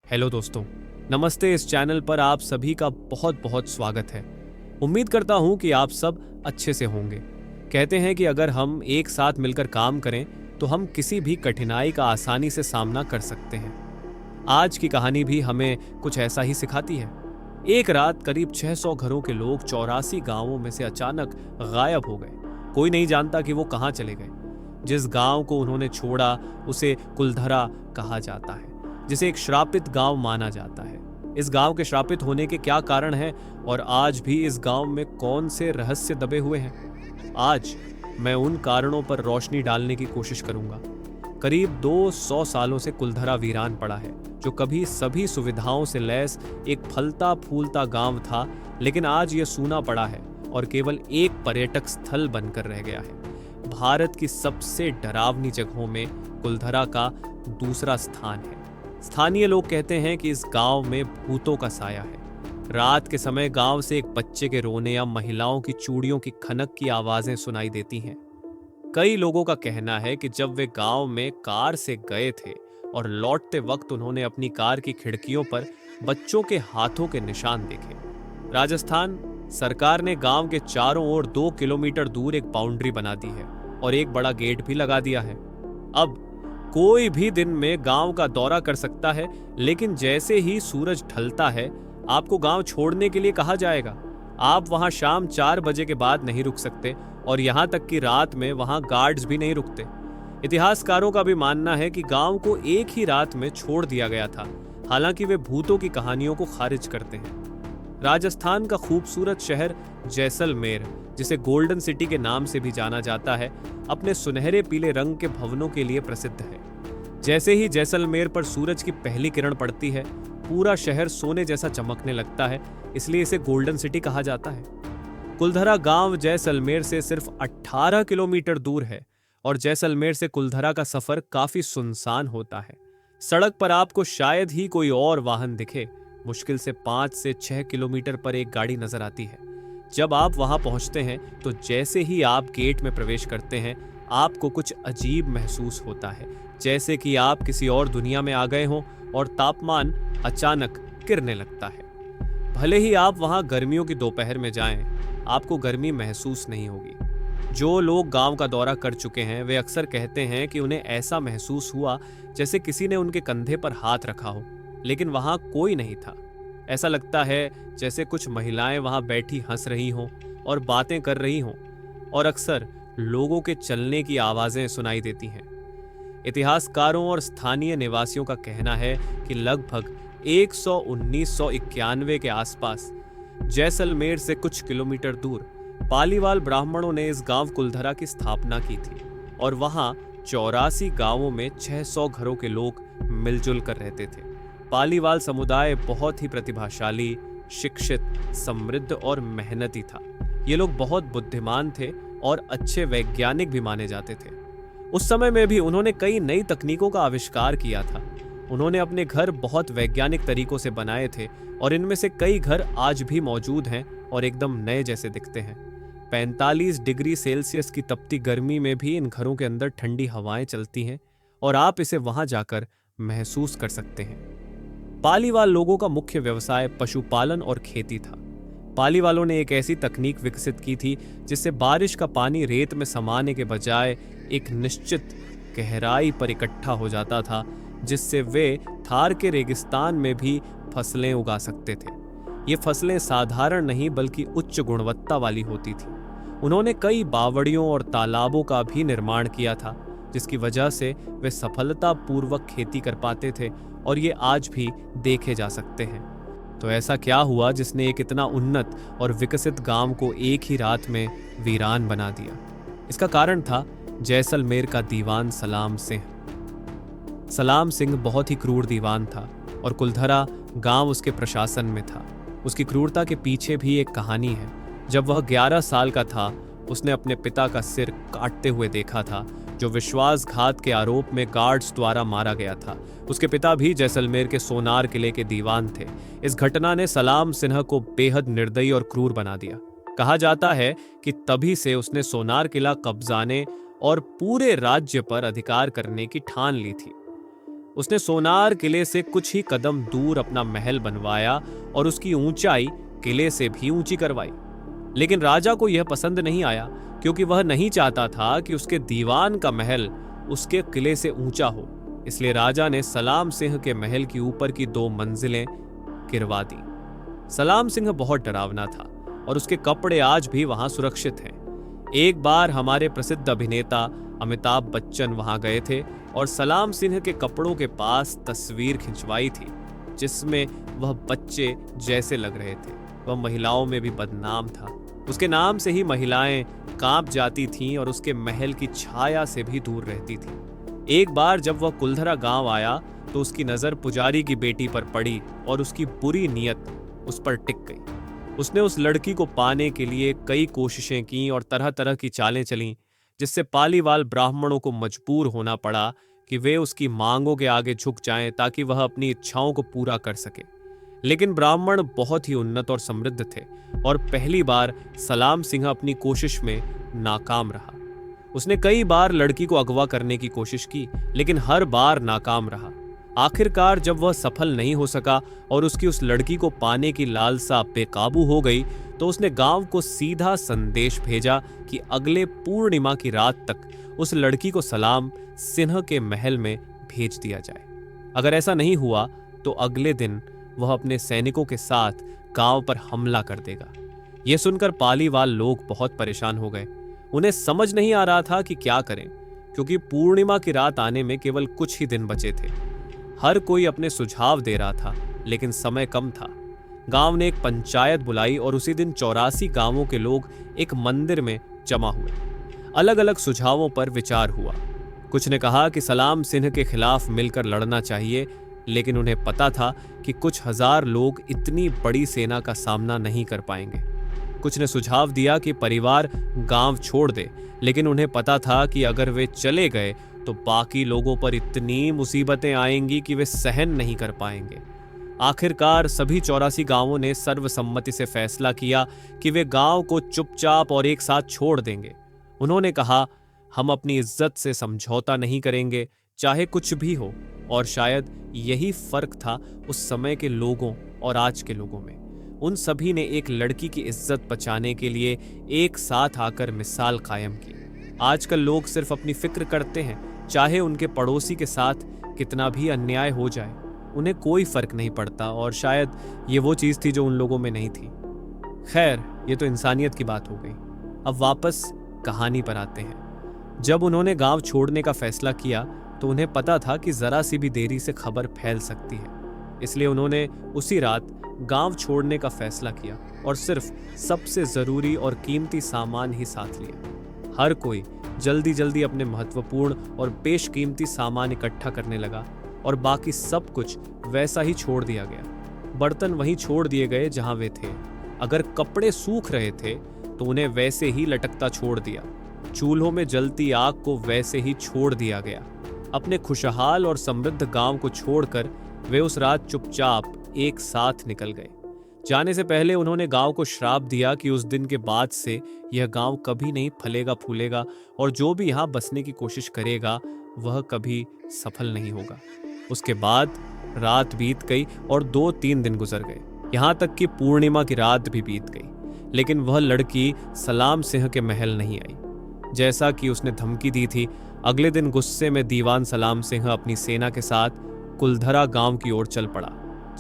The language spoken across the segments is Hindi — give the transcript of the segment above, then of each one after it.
हेलो दोस्तों, नमस्ते। इस चैनल पर आप सभी का बहुत बहुत स्वागत है। उम्मीद करता हूँ कि आप सब अच्छे से होंगे। कहते हैं कि अगर हम एक साथ मिलकर काम करें तो हम किसी भी कठिनाई का आसानी से सामना कर सकते हैं। आज की कहानी भी हमें कुछ ऐसा ही सिखाती है। एक रात करीब 600 घरों के लोग 84 गांवों में से अचानक गायब हो गए। कोई नहीं जानता कि वो कहाँ चले गए। जिस गांव को उन्होंने छोड़ा उसे कुलधरा कहा जाता है, जिसे एक श्रापित गांव माना जाता है। इस गांव के श्रापित होने के क्या कारण हैं और आज भी इस गांव में कौन से रहस्य दबे हुए हैं, आज मैं उन कारणों पर रोशनी डालने की कोशिश करूंगा। करीब 200 सालों से कुलधरा वीरान पड़ा है, जो कभी सभी सुविधाओं से लैस एक फलता फूलता गांव था, लेकिन आज यह सूना पड़ा है और केवल एक पर्यटक स्थल बनकर रह गया है। भारत की सबसे डरावनी जगहों में कुलधरा का दूसरा स्थान है। स्थानीय लोग कहते हैं कि इस गांव में भूतों का साया है। रात के समय गांव से एक बच्चे के रोने या महिलाओं की चूड़ियों की खनक की आवाजें सुनाई देती हैं। कई लोगों का कहना है कि जब वे गांव में कार से गए थे और लौटते वक्त उन्होंने अपनी कार की खिड़कियों पर बच्चों के हाथों के निशान देखे। राजस्थान सरकार ने गांव के चारों ओर 2 किलोमीटर दूर एक बाउंड्री बना दी है और एक बड़ा गेट भी लगा दिया है। अब कोई भी दिन में गांव का दौरा कर सकता है, लेकिन जैसे ही सूरज ढलता है आपको गांव छोड़ने के लिए कहा जाएगा। आप वहां शाम 4 बजे के बाद नहीं रुक सकते और यहां तक कि रात में वहां गार्ड्स भी नहीं रुकते। इतिहासकारों का भी मानना है कि गांव को एक ही रात में छोड़ दिया गया था, हालांकि वे भूतों की कहानियों को खारिज करते हैं। राजस्थान का खूबसूरत शहर जैसलमेर, जिसे गोल्डन सिटी के नाम से भी जाना जाता है, अपने सुनहरे पीले रंग के भवनों के लिए प्रसिद्ध है। जैसे ही जैसलमेर पर सूरज की पहली किरण पड़ती है, पूरा शहर सोने जैसा चमकने लगता है, इसलिए इसे गोल्डन सिटी कहा जाता है। कुलधरा गांव जैसलमेर से सिर्फ 18 किलोमीटर दूर है और जैसलमेर से कुलधरा का सफर काफी सुनसान होता है। सड़क पर आपको शायद ही कोई और वाहन दिखे। मुश्किल से 5 से 6 किलोमीटर पर एक गाड़ी नजर आती है। जब आप वहां पहुंचते हैं तो जैसे ही आप गेट में प्रवेश करते हैं, आपको कुछ अजीब महसूस होता है, जैसे कि आप किसी और दुनिया में आ गए हों और तापमान अचानक गिरने लगता है। भले ही आप वहां गर्मियों की दोपहर में जाएं, आपको गर्मी महसूस नहीं होगी। जो लोग गांव का दौरा कर चुके हैं वे अक्सर कहते हैं कि उन्हें ऐसा महसूस हुआ जैसे किसी ने उनके कंधे पर हाथ रखा हो, लेकिन वहां कोई नहीं था। ऐसा लगता है जैसे कुछ महिलाएं वहां बैठी हंस रही हों और बातें कर रही हों, और अक्सर लोगों के चलने की आवाजें सुनाई देती हैं। इतिहासकारों और स्थानीय निवासियों का कहना है कि लगभग 1991 के आसपास जैसलमेर से कुछ किलोमीटर दूर पालीवाल ब्राह्मणों ने इस गांव कुलधरा की स्थापना की थी और वहां 84 गांवों में 600 घरों के लोग मिलजुल कर रहते थे। पालीवाल समुदाय बहुत ही प्रतिभाशाली, शिक्षित, समृद्ध और मेहनती था। ये लोग बहुत बुद्धिमान थे और अच्छे वैज्ञानिक भी माने जाते थे। उस समय में भी उन्होंने कई नई तकनीकों का आविष्कार किया था। उन्होंने अपने घर बहुत वैज्ञानिक तरीकों से बनाए थे और इनमें से कई घर आज भी मौजूद हैं और एकदम नए जैसे दिखते हैं। 45 डिग्री सेल्सियस की तपती गर्मी में भी इन घरों के अंदर ठंडी हवाएं चलती हैं और आप इसे वहां जाकर महसूस कर सकते हैं। पालीवाल लोगों का मुख्य व्यवसाय पशुपालन और खेती था। पालीवालों ने एक ऐसी तकनीक विकसित की थी जिससे बारिश का पानी रेत में समाने के बजाय एक निश्चित गहराई पर इकट्ठा हो जाता था, जिससे वे थार के रेगिस्तान में भी फसलें उगा सकते थे। ये फसलें साधारण नहीं बल्कि उच्च गुणवत्ता वाली होती थी। उन्होंने कई बावड़ियों और तालाबों का भी निर्माण किया था, जिसकी वजह से वे सफलतापूर्वक खेती कर पाते थे और ये आज भी देखे जा सकते हैं। तो ऐसा क्या हुआ जिसने एक इतना उन्नत और विकसित गांव को एक ही रात में वीरान बना दिया? इसका कारण था जैसलमेर का दीवान सलाम सिंह। सलाम सिंह बहुत ही क्रूर दीवान था और कुलधरा गांव उसके प्रशासन में था। उसकी क्रूरता के पीछे भी एक कहानी है। जब वह 11 साल का था, उसने अपने पिता का सिर काटते हुए देखा था, जो विश्वासघात के आरोप में गार्ड्स द्वारा मारा गया था। उसके पिता भी जैसलमेर के सोनार किले के दीवान थे। इस घटना ने सलाम सिन्हा को बेहद निर्दयी और क्रूर बना दिया। कहा जाता है कि तभी से उसने सोनार किला कब्जाने और पूरे राज्य पर अधिकार करने की ठान ली थी। उसने सोनार किले से कुछ ही कदम दूर अपना महल बनवाया और उसकी ऊंचाई किले से भी ऊंची करवाई। लेकिन राजा को यह पसंद नहीं आया, क्योंकि वह नहीं चाहता था कि उसके दीवान का महल उसके किले से ऊंचा हो। इसलिए राजा ने सलाम सिंह के महल की ऊपर की 2 मंजिलें गिरवा दी। सलाम सिंह बहुत डरावना था और उसके कपड़े आज भी वहां सुरक्षित हैं। एक बार हमारे प्रसिद्ध अभिनेता अमिताभ बच्चन वहां गए थे और सलाम सिंह के कपड़ों के पास तस्वीर खिंचवाई थी, जिसमें वह बच्चे जैसे लग रहे थे। वह महिलाओं में भी बदनाम था। उसके नाम से ही महिलाएं कांप जाती थीं और उसके महल की छाया से भी दूर रहती थीं। एक बार जब वह कुलधरा गांव आया तो उसकी नजर पुजारी की बेटी पर पड़ी और उसकी बुरी नीयत उस पर टिक गई। उसने उस लड़की को पाने के लिए कई कोशिशें की और तरह तरह की चालें चलीं, जिससे पालीवाल ब्राह्मणों को मजबूर होना पड़ा कि वे उसकी मांगों के आगे झुक जाएं ताकि वह अपनी इच्छाओं को पूरा कर सके। लेकिन ब्राह्मण बहुत ही उन्नत और समृद्ध थे और पहली बार सलाम सिंह अपनी कोशिश में नाकाम रहा। उसने कई बार लड़की को अगवा करने की कोशिश की, लेकिन हर बार नाकाम रहा। आखिरकार जब वह सफल नहीं हो सका और उसकी उस लड़की को पाने की लालसा बेकाबू हो गई, तो उसने गांव को सीधा संदेश भेजा कि अगले पूर्णिमा की रात तक उस लड़की को सलाम सिंह के महल में भेज दिया जाए। अगर ऐसा नहीं हुआ तो अगले दिन वह अपने सैनिकों के साथ गांव पर हमला कर देगा। यह सुनकर पालीवाल लोग बहुत परेशान हो गए। उन्हें समझ नहीं आ रहा था कि क्या करें, क्योंकि पूर्णिमा की रात आने में केवल कुछ ही दिन बचे थे। हर कोई अपने सुझाव दे रहा था, लेकिन समय कम था। गांव ने एक पंचायत बुलाई और उसी दिन 84 गांवों के लोग एक मंदिर में जमा हुए। अलग अलग सुझावों पर विचार हुआ। कुछ ने कहा कि सलाम सिंह के खिलाफ मिलकर लड़ना चाहिए, लेकिन उन्हें पता था कि कुछ हजार लोग इतनी बड़ी सेना का सामना नहीं कर पाएंगे। कुछ ने सुझाव दिया कि परिवार गांव छोड़ दे, लेकिन उन्हें पता था कि अगर वे चले गए तो बाकी लोगों पर इतनी मुसीबतें आएंगी कि वे सहन नहीं कर पाएंगे। आखिरकार सभी 84 गांवों ने सर्वसम्मति से फैसला किया कि वे गांव को चुपचाप और एक साथ छोड़ देंगे। उन्होंने कहा, हम अपनी इज्जत से समझौता नहीं करेंगे, चाहे कुछ भी हो। और शायद यही फर्क था उस समय के लोगों और आज के लोगों में। उन सभी ने एक लड़की की इज्जत बचाने के लिए एक साथ आकर मिसाल कायम की। आजकल लोग सिर्फ अपनी फिक्र करते हैं, चाहे उनके पड़ोसी के साथ कितना भी अन्याय हो जाए, उन्हें कोई फर्क नहीं पड़ता। और शायद ये वो चीज थी जो उन लोगों में नहीं थी। खैर, ये तो इंसानियत की बात हो गई। अब वापस कहानी पर आते हैं। जब उन्होंने गांव छोड़ने का फैसला किया तो उन्हें पता था कि जरा सी भी देरी से खबर फैल सकती है। इसलिए उन्होंने उसी रात गांव छोड़ने का फैसला किया और सिर्फ सबसे जरूरी और कीमती सामान ही साथ लिया। हर कोई जल्दी जल्दी अपने महत्वपूर्ण और बेशकीमती सामान इकट्ठा करने लगा और बाकी सब कुछ वैसा ही छोड़ दिया गया। बर्तन वहीं छोड़ दिए गए जहां वे थे। अगर कपड़े सूख रहे थे तो उन्हें वैसे ही लटकता छोड़ दिया। चूल्हों में जलती आग को वैसे ही छोड़ दिया गया। अपने खुशहाल और समृद्ध गांव को छोड़कर वे उस रात चुपचाप एक साथ निकल गए। जाने से पहले उन्होंने गांव को श्राप दिया कि उस दिन के बाद से यह गांव कभी नहीं फलेगा फूलेगा और जो भी यहां बसने की कोशिश करेगा वह कभी सफल नहीं होगा। उसके बाद रात बीत गई और 2-3 दिन गुजर गए, यहां तक कि पूर्णिमा की रात भी बीत गई, लेकिन वह लड़की सलाम सिंह के महल नहीं आई। जैसा कि उसने धमकी दी थी, अगले दिन गुस्से में दीवान सलाम सिंह अपनी सेना के साथ कुलधरा गांव की ओर चल पड़ा।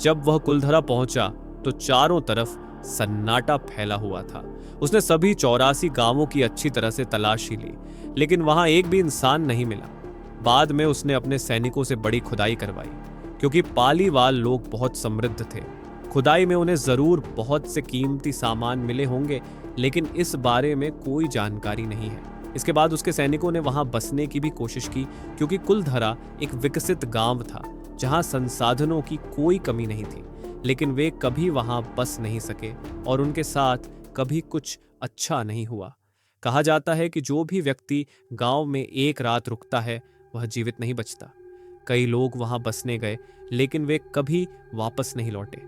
जब वह कुलधरा पहुंचा तो चारों तरफ सन्नाटा फैला हुआ था। उसने सभी 84 गांवों की अच्छी तरह से तलाशी ली, लेकिन वहां एक भी इंसान नहीं मिला। बाद में उसने अपने सैनिकों से बड़ी खुदाई करवाई, क्योंकि पालीवाल लोग बहुत समृद्ध थे। खुदाई में उन्हें जरूर बहुत से कीमती सामान मिले होंगे, लेकिन इस बारे में कोई जानकारी नहीं है। इसके बाद उसके सैनिकों ने वहां बसने की भी कोशिश की, क्योंकि कुलधरा एक विकसित गांव था जहां संसाधनों की कोई कमी नहीं थी, लेकिन वे कभी वहां बस नहीं सके और उनके साथ कभी कुछ अच्छा नहीं हुआ। कहा जाता है कि जो भी व्यक्ति गांव में एक रात रुकता है वह जीवित नहीं बचता। कई लोग वहां बसने गए, लेकिन वे कभी वापस नहीं लौटे।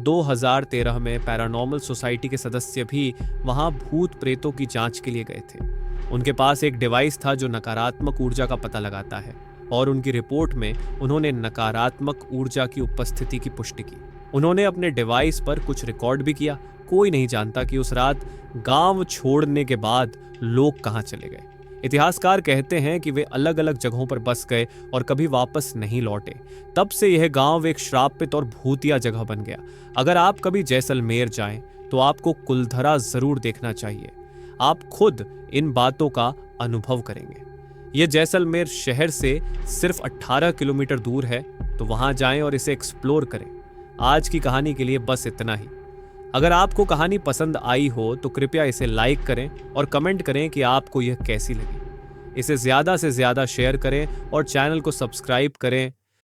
2013 में पैरानॉर्मल सोसाइटी के सदस्य भी वहां भूत प्रेतों की जांच के लिए गए थे। उनके पास एक डिवाइस था जो नकारात्मक ऊर्जा का पता लगाता है और उनकी रिपोर्ट में उन्होंने नकारात्मक ऊर्जा की उपस्थिति की पुष्टि की। उन्होंने अपने डिवाइस पर कुछ रिकॉर्ड भी किया। कोई नहीं जानता कि उस रात गांव छोड़ने के बाद लोग कहां चले गए। इतिहासकार कहते हैं कि वे अलग अलग जगहों पर बस गए और कभी वापस नहीं लौटे। तब से यह गांव एक श्रापित और भूतिया जगह बन गया। अगर आप कभी जैसलमेर जाएं तो आपको कुलधरा जरूर देखना चाहिए। आप खुद इन बातों का अनुभव करेंगे। यह जैसलमेर शहर से सिर्फ 18 किलोमीटर दूर है, तो वहां जाएं और इसे एक्सप्लोर करें। आज की कहानी के लिए बस इतना ही। अगर आपको कहानी पसंद आई हो तो कृपया इसे लाइक करें और कमेंट करें कि आपको यह कैसी लगी। इसे ज़्यादा से ज़्यादा शेयर करें और चैनल को सब्सक्राइब करें